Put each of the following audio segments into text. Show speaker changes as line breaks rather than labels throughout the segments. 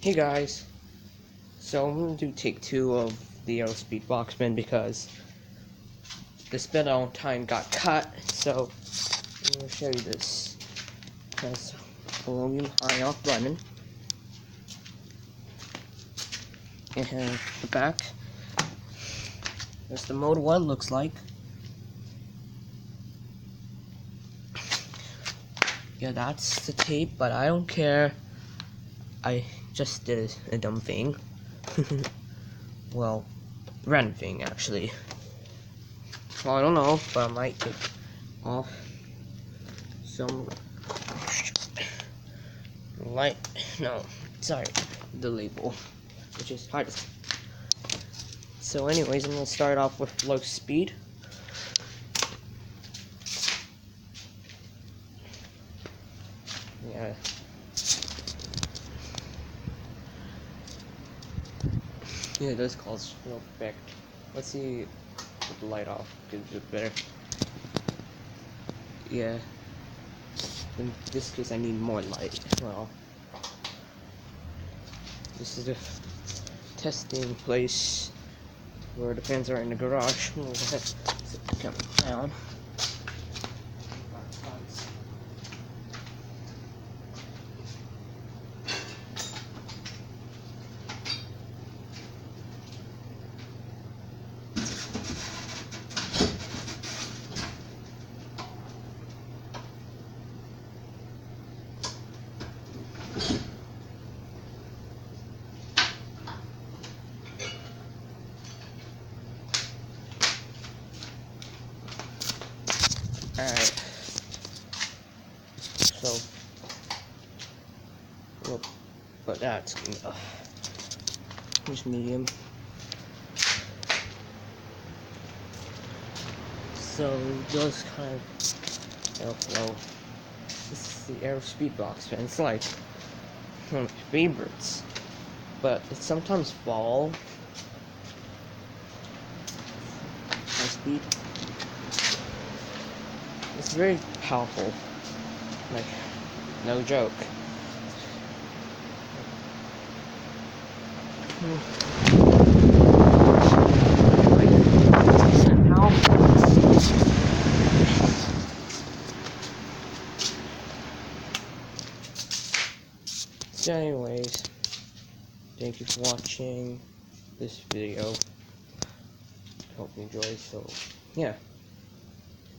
Hey guys, so I'm going to do take 2 of the AeroSpeed Box Fan because the spindown time got cut, so I'm going to show you this. It has aluminum high-off button, and the back, that's the mode 1 looks like. Yeah, that's the tape, but I don't care. I just did a dumb thing. Well, random thing actually. Well, I don't know, but I might take off some light. No, sorry, the label, which is hard. So, anyways, I'm gonna start off with low speed. Yeah. Yeah, those calls real quick. Let's see with the light off, gives it better. Yeah. In this case, I need more light. Well, this is a testing place where the fans are in the garage. I'm gonna go ahead and sit the camera down. Alright, so, well, but that's enough. Just medium. So, those kind of airflow. This is the AeroSpeed Box Fan. It's like one of my favorites, but it sometimes falls. High speed. It's very powerful. Like, no joke. So anyways, thank you for watching this video. Hope you enjoy. So yeah,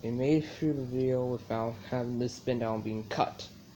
it made it through the video without having the spin down being cut.